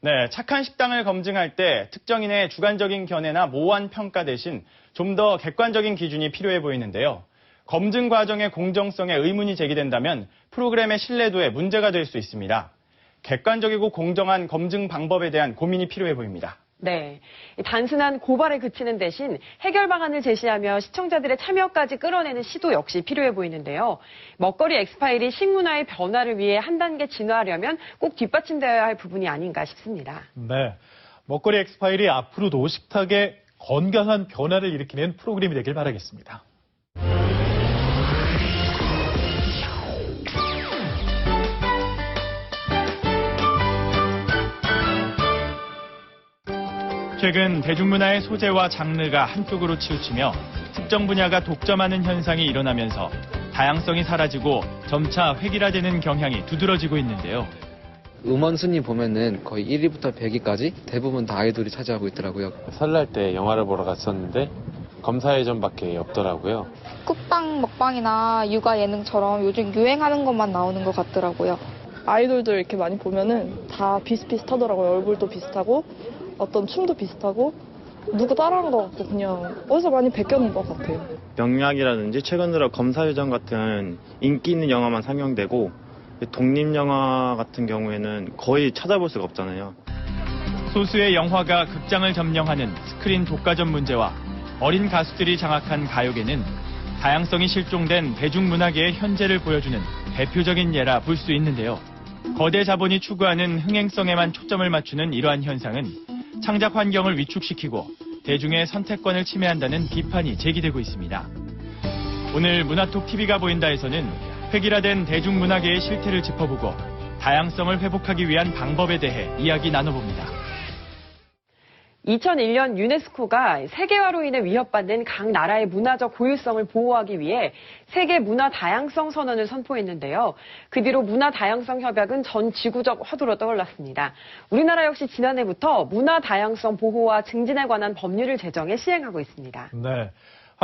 Speaker 1: 네, 착한 식당을 검증할 때 특정인의 주관적인 견해나 모호한 평가 대신 좀 더 객관적인 기준이 필요해 보이는데요. 검증 과정의 공정성에 의문이 제기된다면 프로그램의 신뢰도에 문제가 될 수 있습니다. 객관적이고 공정한 검증 방법에 대한 고민이 필요해 보입니다.
Speaker 2: 네. 단순한 고발에 그치는 대신 해결 방안을 제시하며 시청자들의 참여까지 끌어내는 시도 역시 필요해 보이는데요. 먹거리 엑스파일이 식문화의 변화를 위해 한 단계 진화하려면 꼭 뒷받침되어야 할 부분이 아닌가 싶습니다.
Speaker 3: 네. 먹거리 엑스파일이 앞으로도 식탁에 건강한 변화를 일으키는 프로그램이 되길 바라겠습니다.
Speaker 1: 최근 대중문화의 소재와 장르가 한쪽으로 치우치며 특정 분야가 독점하는 현상이 일어나면서 다양성이 사라지고 점차 획일화되는 경향이 두드러지고 있는데요.
Speaker 8: 음원 순위 보면은 거의 1위부터 100위까지 대부분 다 아이돌이 차지하고 있더라고요.
Speaker 14: 설날 때 영화를 보러 갔었는데 검사회전밖에 없더라고요.
Speaker 23: 쿡방 먹방이나 육아 예능처럼 요즘 유행하는 것만 나오는 것 같더라고요.
Speaker 24: 아이돌들 이렇게 많이 보면은 다 비슷비슷하더라고요. 얼굴도 비슷하고 어떤 춤도 비슷하고 누구 따라한 것 같고 그냥 어디서 많이 베껴놓은 것 같아요.
Speaker 25: 명량이라든지 최근 들어 검사회전 같은 인기 있는 영화만 상영되고 독립영화 같은 경우에는 거의 찾아볼 수가 없잖아요.
Speaker 1: 소수의 영화가 극장을 점령하는 스크린 독과점 문제와 어린 가수들이 장악한 가요계는 다양성이 실종된 대중문화계의 현재를 보여주는 대표적인 예라 볼 수 있는데요. 거대 자본이 추구하는 흥행성에만 초점을 맞추는 이러한 현상은 창작 환경을 위축시키고 대중의 선택권을 침해한다는 비판이 제기되고 있습니다. 오늘 문화톡 TV가 보인다에서는 획일화된 대중문화계의 실태를 짚어보고 다양성을 회복하기 위한 방법에 대해 이야기 나눠봅니다.
Speaker 2: 2001년 유네스코가 세계화로 인해 위협받는 각 나라의 문화적 고유성을 보호하기 위해 세계 문화 다양성 선언을 선포했는데요. 그 뒤로 문화 다양성 협약은 전 지구적 화두로 떠올랐습니다. 우리나라 역시 지난해부터 문화 다양성 보호와 증진에 관한 법률을 제정해 시행하고 있습니다.
Speaker 3: 네.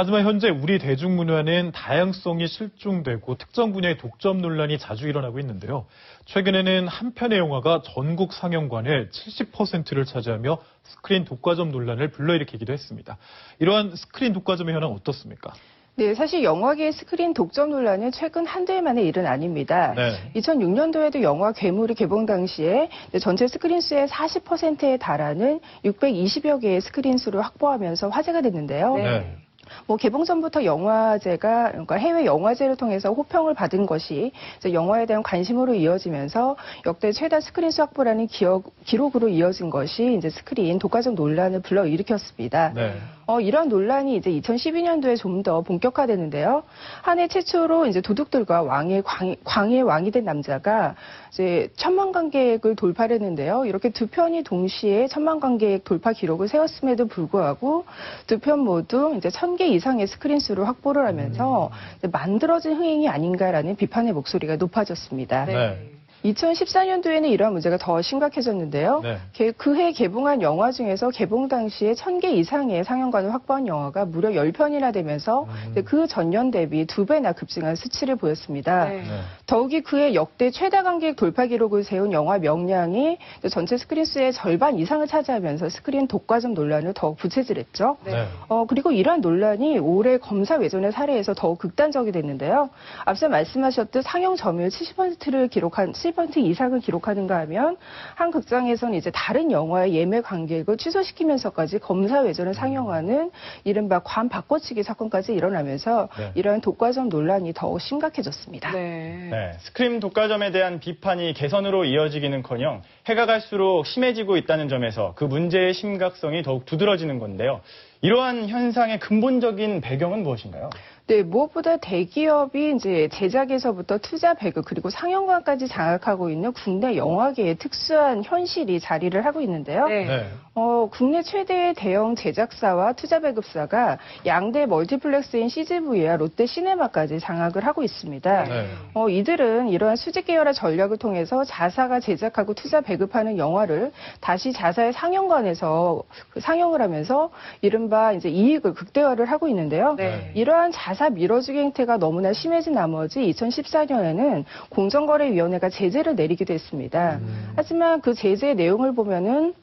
Speaker 3: 하지만 현재 우리 대중문화는 다양성이 실종되고 특정 분야의 독점 논란이 자주 일어나고 있는데요. 최근에는 한 편의 영화가 전국 상영관의 70%를 차지하며 스크린 독과점 논란을 불러일으키기도 했습니다. 이러한 스크린 독과점의 현황은 어떻습니까?
Speaker 26: 네, 사실 영화계의 스크린 독점 논란은 최근 한두 해 만의 일은 아닙니다.
Speaker 3: 네.
Speaker 26: 2006년도에도 영화 괴물이 개봉 당시에 전체 스크린 수의 40%에 달하는 620여 개의 스크린 수를 확보하면서 화제가 됐는데요.
Speaker 3: 네.
Speaker 26: 개봉 전부터 영화제가, 그러니까 해외 영화제를 통해서 호평을 받은 것이 이제 영화에 대한 관심으로 이어지면서 역대 최다 스크린 수 확보라는 기록으로 이어진 것이 이제 스크린 독과점 논란을 불러일으켰습니다.
Speaker 3: 네.
Speaker 26: 이런 논란이 이제 2012년도에 좀 더 본격화됐는데요. 한 해 최초로 이제 도둑들과 광해의 왕이 된 남자가 이제 1000만 관객을 돌파했는데요. 이렇게 두 편이 동시에 1000만 관객 돌파 기록을 세웠음에도 불구하고 두 편 모두 이제 1000개 이상의 스크린 수를 확보를 하면서 만들어진 흥행이 아닌가라는 비판의 목소리가 높아졌습니다.
Speaker 3: 네.
Speaker 26: 2014년도에는 이러한 문제가 더 심각해졌는데요.
Speaker 3: 네.
Speaker 26: 그해 개봉한 영화 중에서 개봉 당시에 1000개 이상의 상영관을 확보한 영화가 무려 10편이나 되면서 그 전년 대비 2배나 급증한 수치를 보였습니다.
Speaker 2: 네.
Speaker 26: 더욱이 그해 역대 최다 관객 돌파 기록을 세운 영화 명량이 전체 스크린 수의 절반 이상을 차지하면서 스크린 독과점 논란을 더욱 부채질했죠.
Speaker 2: 네.
Speaker 26: 그리고 이러한 논란이 올해 검사 외전의 사례에서 더욱 극단적이 됐는데요. 앞서 말씀하셨듯 상영 점유율 70% 이상을 기록하는가 하면 한 극장에서는 이제 다른 영화의 예매 관객을 취소시키면서까지 검사 외전을 상영하는 이른바 관 바꿔치기 사건까지 일어나면서 이러한 독과점 논란이 더욱 심각해졌습니다.
Speaker 1: 네, 스크린 독과점에 대한 비판이 개선으로 이어지기는커녕 해가 갈수록 심해지고 있다는 점에서 그 문제의 심각성이 더욱 두드러지는 건데요. 이러한 현상의 근본적인 배경은 무엇인가요?
Speaker 26: 네, 무엇보다 대기업이 이제 제작에서부터 투자 배급 그리고 상영관까지 장악하고 있는 국내 영화계의 특수한 현실이 자리를 하고 있는데요. 국내 최대의 대형 제작사와 투자 배급사가 양대 멀티플렉스인 CGV와 롯데 시네마까지 장악을 하고 있습니다. 이들은 이러한 수직 계열화 전략을 통해서 자사가 제작하고 투자 배급하는 영화를 다시 자사의 상영관에서 상영을 하면서 이른바 이제 이익을 극대화를 하고 있는데요. 이러한 자사 자사 밀어주기 행태가 너무나 심해진 나머지 2014년에는 공정거래위원회가 제재를 내리기도 했습니다. 하지만 그 제재의 내용을 보면은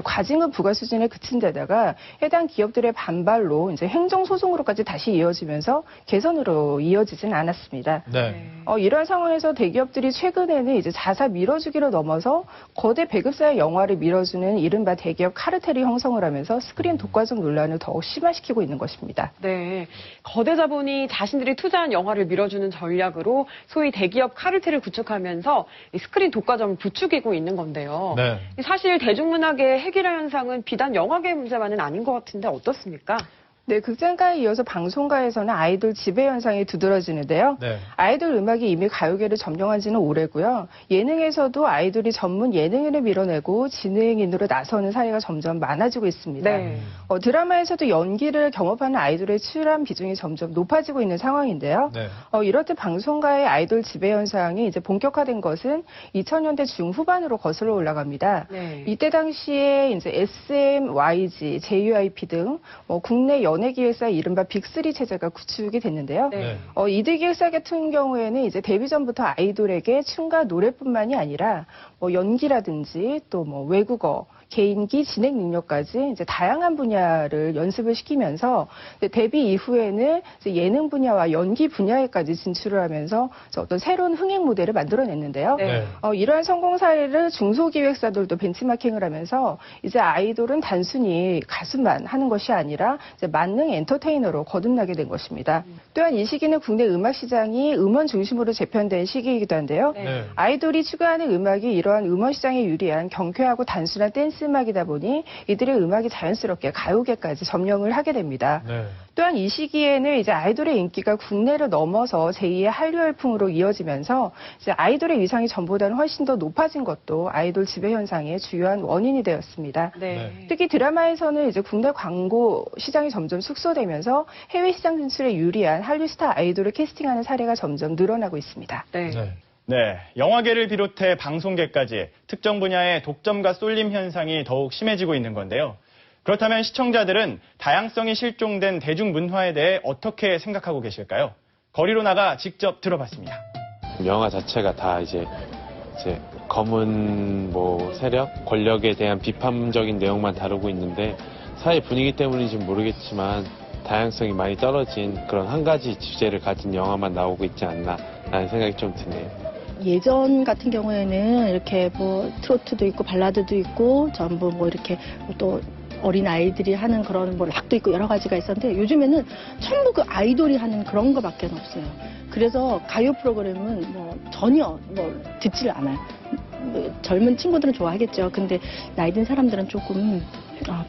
Speaker 26: 과징금 부과 수준에 그친 데다가 해당 기업들의 반발로 이제 행정소송으로까지 다시 이어지면서 개선으로 이어지진 않았습니다.
Speaker 3: 네.
Speaker 26: 이런 상황에서 대기업들이 최근에는 이제 자사 밀어주기를 넘어서 거대 배급사의 영화를 밀어주는 이른바 대기업 카르텔이 형성을 하면서 스크린 독과점 논란을 더욱 심화시키고 있는 것입니다.
Speaker 2: 네. 거대 자본이 자신들이 투자한 영화를 밀어주는 전략으로 소위 대기업 카르텔을 구축하면서 이 스크린 독과점을 부추기고 있는 건데요.
Speaker 3: 네.
Speaker 2: 사실 대중문화계 해결화 현상은 비단 영화계의 문제만은 아닌 것 같은데 어떻습니까?
Speaker 26: 네, 극장가에 이어서 방송가에서는 아이돌 지배 현상이 두드러지는데요.
Speaker 3: 네.
Speaker 26: 아이돌 음악이 이미 가요계를 점령한 지는 오래고요. 예능에서도 아이돌이 전문 예능인을 밀어내고 진행인으로 나서는 사례가 점점 많아지고 있습니다.
Speaker 2: 네.
Speaker 26: 드라마에서도 연기를 겸업하는 아이돌의 출연 비중이 점점 높아지고 있는 상황인데요.
Speaker 3: 네.
Speaker 26: 이렇듯 방송가의 아이돌 지배 현상이 이제 본격화된 것은 2000년대 중후반으로 거슬러 올라갑니다.
Speaker 2: 네.
Speaker 26: 이때 당시에 이제 SM, YG, JYP 등 국내 연예기획사의 이른바 빅3 체제가 구축이 됐는데요.
Speaker 2: 네.
Speaker 26: 이들 기획사 같은 경우에는 이제 데뷔 전부터 아이돌에게 춤과 노래뿐만이 아니라 연기라든지 또 외국어, 개인기, 진행 능력까지 이제 다양한 분야를 연습을 시키면서 데뷔 이후에는 이제 예능 분야와 연기 분야에까지 진출을 하면서 어떤 새로운 흥행 모델을 만들어냈는데요.
Speaker 2: 네.
Speaker 26: 이러한 성공 사례를 중소기획사들도 벤치마킹을 하면서 이제 아이돌은 단순히 가수만 하는 것이 아니라 이제 만능 엔터테이너로 거듭나게 된 것입니다. 또한 이 시기는 국내 음악 시장이 음원 중심으로 재편된 시기이기도 한데요.
Speaker 2: 네.
Speaker 26: 아이돌이 추구하는 음악이 이러한 음원 시장에 유리한 경쾌하고 단순한 댄스 음악이다 보니 이들의 음악이 자연스럽게 가요계까지 점령을 하게 됩니다.
Speaker 3: 네.
Speaker 26: 또한 이 시기에는 이제 아이돌의 인기가 국내를 넘어서 제2의 한류 열풍으로 이어지면서 이제 아이돌의 위상이 전보다는 훨씬 더 높아진 것도 아이돌 지배 현상의 주요한 원인이 되었습니다.
Speaker 2: 네.
Speaker 26: 특히 드라마에서는 이제 국내 광고 시장이 점점 축소되면서 해외 시장 진출에 유리한 한류 스타 아이돌을 캐스팅하는 사례가 점점 늘어나고 있습니다.
Speaker 2: 네.
Speaker 1: 네, 영화계를 비롯해 방송계까지 특정 분야의 독점과 쏠림 현상이 더욱 심해지고 있는 건데요. 그렇다면 시청자들은 다양성이 실종된 대중문화에 대해 어떻게 생각하고 계실까요? 거리로 나가 직접 들어봤습니다.
Speaker 14: 영화 자체가 다 이제 검은 세력, 권력에 대한 비판적인 내용만 다루고 있는데 사회 분위기 때문인지 모르겠지만 다양성이 많이 떨어진 그런 한 가지 주제를 가진 영화만 나오고 있지 않나라는 생각이 좀 드네요.
Speaker 4: 예전 같은 경우에는 이렇게 트로트도 있고 발라드도 있고 전부 이렇게 또 어린 아이들이 하는 그런 락도 있고 여러 가지가 있었는데 요즘에는 전부 그 아이돌이 하는 그런 거밖에 없어요. 그래서 가요 프로그램은 전혀 듣질 않아요. 젊은 친구들은 좋아하겠죠. 근데 나이 든 사람들은 조금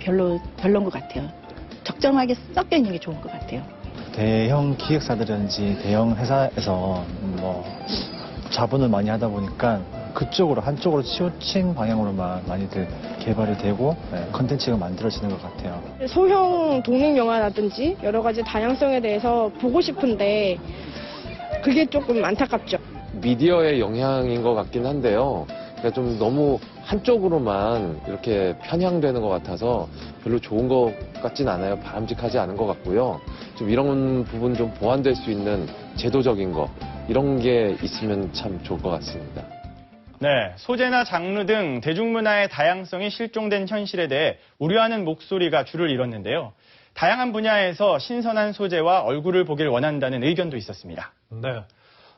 Speaker 4: 별로인 것 같아요. 적정하게 섞여 있는 게 좋은 것 같아요.
Speaker 15: 대형 기획사들이든지 대형 회사에서 자본을 많이 하다 보니까 그쪽으로 한쪽으로 치우친 방향으로만 많이들 개발이 되고 컨텐츠가 만들어지는 것 같아요.
Speaker 16: 소형 독립영화라든지 여러 가지 다양성에 대해서 보고 싶은데 그게 조금 안타깝죠.
Speaker 14: 미디어의 영향인 것 같긴 한데요. 그러니까 좀 너무 한쪽으로만 이렇게 편향되는 것 같아서 별로 좋은 것 같진 않아요. 바람직하지 않은 것 같고요. 좀 이런 부분 좀 보완될 수 있는 제도적인 거 이런 게 있으면 참 좋을 것 같습니다.
Speaker 1: 네, 소재나 장르 등 대중문화의 다양성이 실종된 현실에 대해 우려하는 목소리가 줄을 이뤘는데요. 다양한 분야에서 신선한 소재와 얼굴을 보길 원한다는 의견도 있었습니다.
Speaker 3: 네.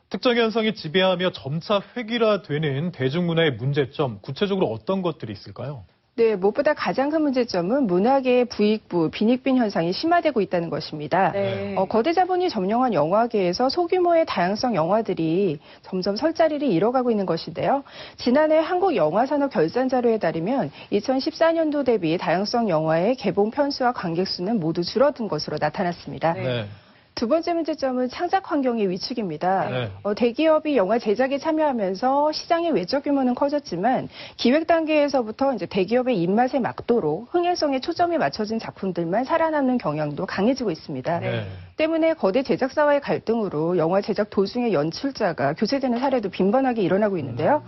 Speaker 3: 특정 현상이 지배하며 점차 획일화되는 대중문화의 문제점, 구체적으로 어떤 것들이 있을까요?
Speaker 26: 네, 무엇보다 가장 큰 문제점은 문화계의 부익부, 빈익빈 현상이 심화되고 있다는 것입니다.
Speaker 2: 네.
Speaker 26: 거대 자본이 점령한 영화계에서 소규모의 다양성 영화들이 점점 설 자리를 잃어가고 있는 것인데요. 지난해 한국영화산업결산자료에 따르면 2014년도 대비 다양성 영화의 개봉 편수와 관객 수는 모두 줄어든 것으로 나타났습니다.
Speaker 3: 네.
Speaker 26: 두 번째 문제점은 창작 환경의 위축입니다.
Speaker 3: 네.
Speaker 26: 대기업이 영화 제작에 참여하면서 시장의 외적 규모는 커졌지만 기획 단계에서부터 이제 대기업의 입맛에 맞도록 흥행성에 초점이 맞춰진 작품들만 살아남는 경향도 강해지고 있습니다.
Speaker 3: 네.
Speaker 26: 때문에 거대 제작사와의 갈등으로 영화 제작 도중에 연출자가 교체되는 사례도 빈번하게 일어나고 있는데요.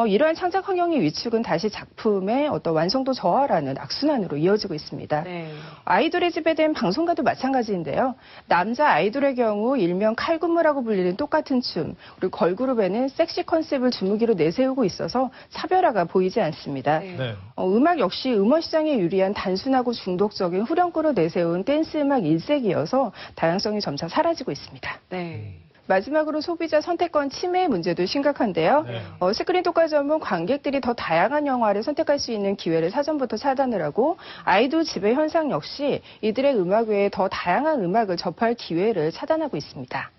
Speaker 26: 이러한 창작 환경의 위축은 다시 작품의 어떤 완성도 저하라는 악순환으로 이어지고 있습니다. 아이돌에 지배된 방송가도 마찬가지인데요. 남자 아이돌의 경우 일명 칼군무라고 불리는 똑같은 춤, 그리고 걸그룹에는 섹시 컨셉을 주무기로 내세우고 있어서 차별화가 보이지 않습니다. 음악 역시 음원 시장에 유리한 단순하고 중독적인 후렴구로 내세운 댄스 음악 일색이어서 다양성이 점차 사라지고 있습니다. 마지막으로 소비자 선택권 침해 문제도 심각한데요. 스크린 독과점은 관객들이 더 다양한 영화를 선택할 수 있는 기회를 사전부터 차단을 하고 아이돌 지배 현상 역시 이들의 음악 외에 더 다양한 음악을 접할 기회를 차단하고 있습니다.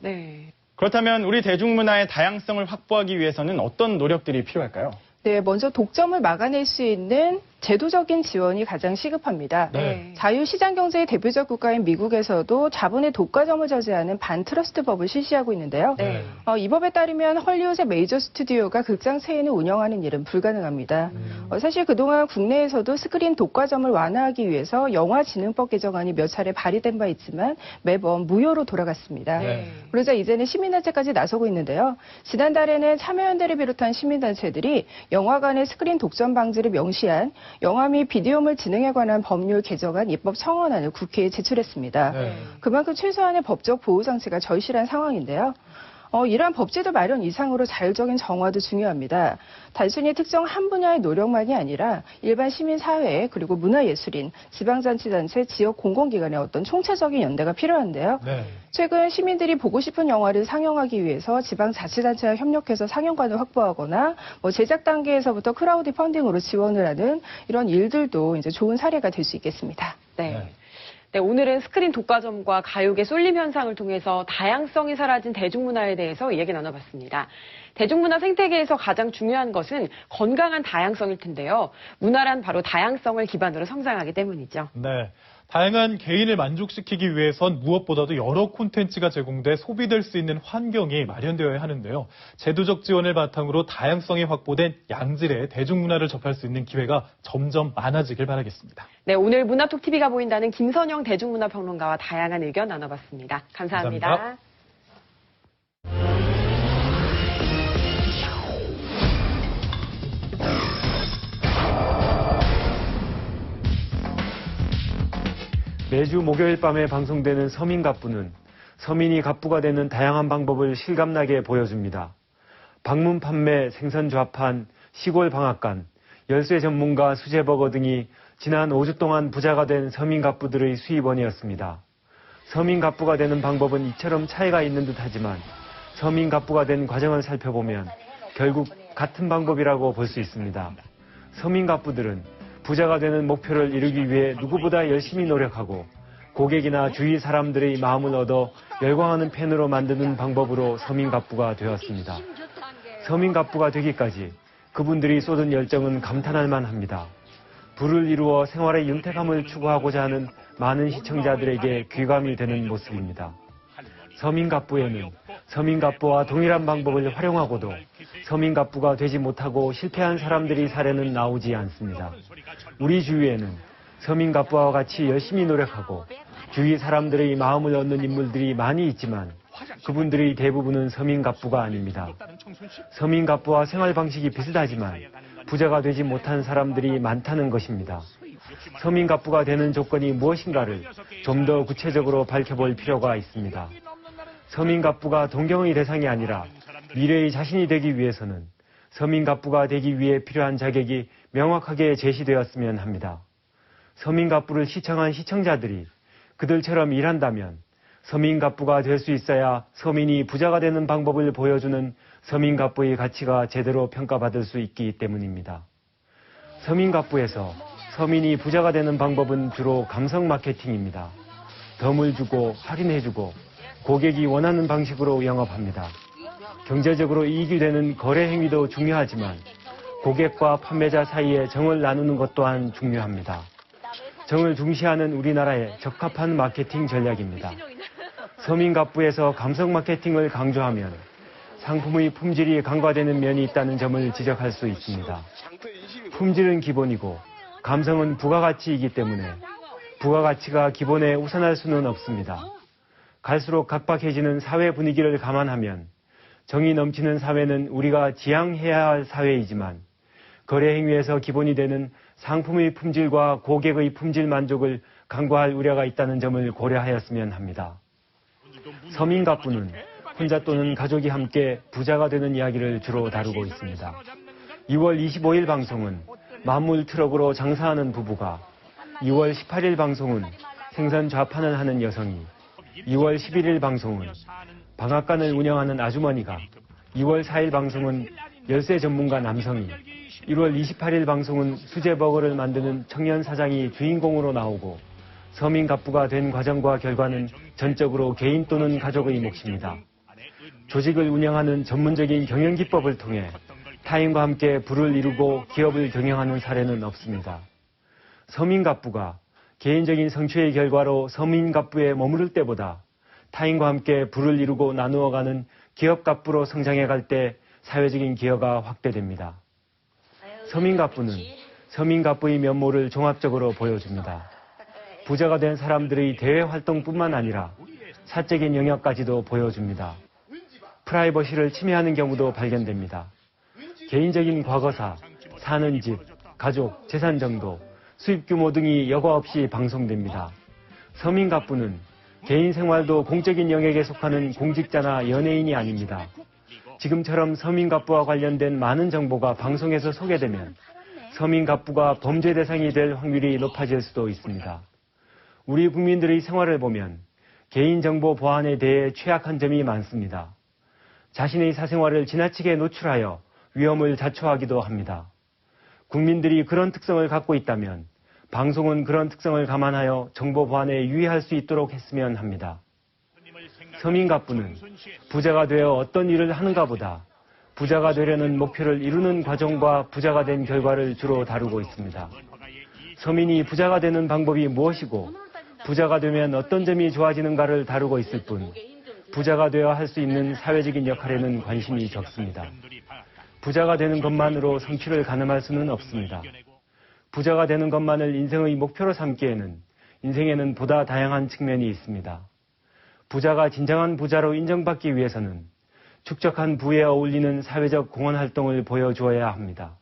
Speaker 1: 그렇다면 우리 대중문화의 다양성을 확보하기 위해서는 어떤 노력들이 필요할까요?
Speaker 26: 먼저 독점을 막아낼 수 있는 제도적인 지원이 가장 시급합니다. 자유시장 경제의 대표적 국가인 미국에서도 자본의 독과점을 저지하는 반트러스트 법을 실시하고 있는데요. 이 법에 따르면 헐리우드의 메이저 스튜디오가 극장 체인을 운영하는 일은 불가능합니다. 사실 그동안 국내에서도 스크린 독과점을 완화하기 위해서 영화진흥법 개정안이 몇 차례 발의된 바 있지만 매번 무효로 돌아갔습니다. 그러자 이제는 시민단체까지 나서고 있는데요. 지난달에는 참여연대를 비롯한 시민단체들이 영화관의 스크린 독점 방지를 명시한 영화 및 비디오물 진흥에 관한 법률 개정안 입법 청원안을 국회에 제출했습니다. 그만큼 최소한의 법적 보호장치가 절실한 상황인데요. 이러한 법제도 마련 이상으로 자율적인 정화도 중요합니다. 단순히 특정 한 분야의 노력만이 아니라 일반 시민사회 그리고 문화예술인, 지방자치단체, 지역 공공기관의 어떤 총체적인 연대가 필요한데요. 최근 시민들이 보고 싶은 영화를 상영하기 위해서 지방자치단체와 협력해서 상영관을 확보하거나 제작 단계에서부터 크라우드 펀딩으로 지원을 하는 이런 일들도 이제 좋은 사례가 될 수 있겠습니다.
Speaker 2: 오늘은 스크린 독과점과 가요계 쏠림 현상을 통해서 다양성이 사라진 대중문화에 대해서 이야기 나눠봤습니다. 대중문화 생태계에서 가장 중요한 것은 건강한 다양성일 텐데요. 문화란 바로 다양성을 기반으로 성장하기 때문이죠.
Speaker 3: 다양한 개인을 만족시키기 위해선 무엇보다도 여러 콘텐츠가 제공돼 소비될 수 있는 환경이 마련되어야 하는데요. 제도적 지원을 바탕으로 다양성이 확보된 양질의 대중문화를 접할 수 있는 기회가 점점 많아지길 바라겠습니다.
Speaker 2: 오늘 문화톡TV가 보인다는 김선영 대중문화평론가와 다양한 의견 나눠봤습니다. 감사합니다.
Speaker 7: 매주 목요일 밤에 방송되는 서민갑부는 서민이 갑부가 되는 다양한 방법을 실감나게 보여줍니다. 방문 판매, 생선 좌판, 시골 방앗간, 열쇠 전문가, 수제버거 등이 지난 5주 동안 부자가 된 서민갑부들의 수입원이었습니다. 서민갑부가 되는 방법은 이처럼 차이가 있는 듯하지만 서민갑부가 된 과정을 살펴보면 결국 같은 방법이라고 볼 수 있습니다. 서민갑부들은 부자가 되는 목표를 이루기 위해 누구보다 열심히 노력하고 고객이나 주위 사람들의 마음을 얻어 열광하는 팬으로 만드는 방법으로 서민갑부가 되었습니다. 서민갑부가 되기까지 그분들이 쏟은 열정은 감탄할 만합니다. 부를 이루어 생활의 윤택함을 추구하고자 하는 많은 시청자들에게 귀감이 되는 모습입니다. 서민갑부에는 서민갑부와 동일한 방법을 활용하고도 서민갑부가 되지 못하고 실패한 사람들의 사례는 나오지 않습니다. 우리 주위에는 서민갑부와 같이 열심히 노력하고 주위 사람들의 마음을 얻는 인물들이 많이 있지만 그분들의 대부분은 서민갑부가 아닙니다. 서민갑부와 생활 방식이 비슷하지만 부자가 되지 못한 사람들이 많다는 것입니다. 서민갑부가 되는 조건이 무엇인가를 좀 더 구체적으로 밝혀볼 필요가 있습니다. 서민갑부가 동경의 대상이 아니라 미래의 자신이 되기 위해서는 서민갑부가 되기 위해 필요한 자격이 명확하게 제시되었으면 합니다. 서민갑부를 시청한 시청자들이 그들처럼 일한다면 서민갑부가 될 수 있어야 서민이 부자가 되는 방법을 보여주는 서민갑부의 가치가 제대로 평가받을 수 있기 때문입니다. 서민갑부에서 서민이 부자가 되는 방법은 주로 감성 마케팅입니다. 덤을 주고 할인해주고 고객이 원하는 방식으로 영업합니다. 경제적으로 이익이 되는 거래 행위도 중요하지만 고객과 판매자 사이에 정을 나누는 것 또한 중요합니다. 정을 중시하는 우리나라에 적합한 마케팅 전략입니다. 서민갑부에서 감성 마케팅을 강조하면 상품의 품질이 간과되는 면이 있다는 점을 지적할 수 있습니다. 품질은 기본이고 감성은 부가가치이기 때문에 부가가치가 기본에 우선할 수는 없습니다. 갈수록 각박해지는 사회 분위기를 감안하면 정이 넘치는 사회는 우리가 지향해야 할 사회이지만 거래 행위에서 기본이 되는 상품의 품질과 고객의 품질 만족을 강구할 우려가 있다는 점을 고려하였으면 합니다. 서민갑부는 혼자 또는 가족이 함께 부자가 되는 이야기를 주로 다루고 있습니다. 2월 25일 방송은 만물 트럭으로 장사하는 부부가, 2월 18일 방송은 생선 좌판을 하는 여성이, 2월 11일 방송은 방앗간을 운영하는 아주머니가, 2월 4일 방송은 열쇠 전문가 남성이, 1월 28일 방송은 수제버거를 만드는 청년 사장이 주인공으로 나오고 서민갑부가 된 과정과 결과는 전적으로 개인 또는 가족의 몫입니다. 조직을 운영하는 전문적인 경영기법을 통해 타인과 함께 부를 이루고 기업을 경영하는 사례는 없습니다. 서민갑부가 개인적인 성취의 결과로 서민갑부에 머무를 때보다 타인과 함께 부를 이루고 나누어가는 기업갑부로 성장해갈 때 사회적인 기여가 확대됩니다. 서민갑부는 서민갑부의 면모를 종합적으로 보여줍니다. 부자가 된 사람들의 대외 활동뿐만 아니라 사적인 영역까지도 보여줍니다. 프라이버시를 침해하는 경우도 발견됩니다. 개인적인 과거사, 사는 집, 가족, 재산 정도, 수입 규모 등이 여과 없이 방송됩니다. 서민갑부는 개인 생활도 공적인 영역에 속하는 공직자나 연예인이 아닙니다. 지금처럼 서민갑부와 관련된 많은 정보가 방송에서 소개되면 서민갑부가 범죄 대상이 될 확률이 높아질 수도 있습니다. 우리 국민들의 생활을 보면 개인정보 보안에 대해 취약한 점이 많습니다. 자신의 사생활을 지나치게 노출하여 위험을 자초하기도 합니다. 국민들이 그런 특성을 갖고 있다면 방송은 그런 특성을 감안하여 정보 보안에 유의할 수 있도록 했으면 합니다. 서민갑부는 부자가 되어 어떤 일을 하는가 보다 부자가 되려는 목표를 이루는 과정과 부자가 된 결과를 주로 다루고 있습니다. 서민이 부자가 되는 방법이 무엇이고 부자가 되면 어떤 점이 좋아지는가를 다루고 있을 뿐 부자가 되어 할 수 있는 사회적인 역할에는 관심이 적습니다. 부자가 되는 것만으로 성취를 가늠할 수는 없습니다. 부자가 되는 것만을 인생의 목표로 삼기에는 인생에는 보다 다양한 측면이 있습니다. 부자가 진정한 부자로 인정받기 위해서는 축적한 부에 어울리는 사회적 공헌 활동을 보여주어야 합니다.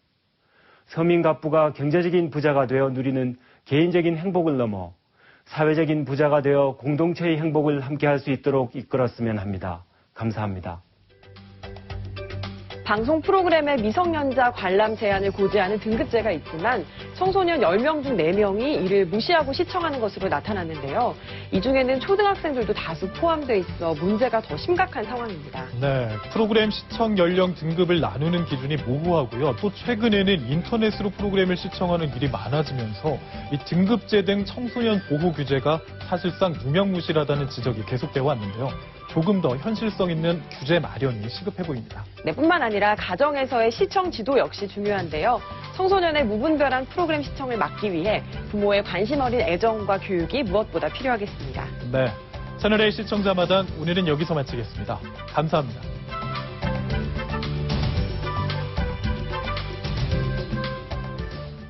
Speaker 7: 서민갑부가 경제적인 부자가 되어 누리는 개인적인 행복을 넘어 사회적인 부자가 되어 공동체의 행복을 함께할 수 있도록 이끌었으면 합니다. 감사합니다.
Speaker 2: 방송 프로그램에 미성년자 관람 제한을 고지하는 등급제가 있지만 청소년 10명 중 4명이 이를 무시하고 시청하는 것으로 나타났는데요. 이 중에는 초등학생들도 다수 포함되어 있어 문제가 더 심각한 상황입니다.
Speaker 3: 네, 프로그램 시청 연령 등급을 나누는 기준이 모호하고요. 또 최근에는 인터넷으로 프로그램을 시청하는 일이 많아지면서 이 등급제 등 청소년 보호 규제가 사실상 유명무실하다는 지적이 계속되어 왔는데요. 조금 더 현실성 있는 규제 마련이 시급해 보입니다.
Speaker 2: 네, 뿐만 아니라 가정에서의 시청 지도 역시 중요한데요. 청소년의 무분별한 프로그램 시청을 막기 위해 부모의 관심 어린 애정과 교육이 무엇보다 필요하겠습니다.
Speaker 3: 네, 채널A 시청자마당 오늘은 여기서 마치겠습니다. 감사합니다.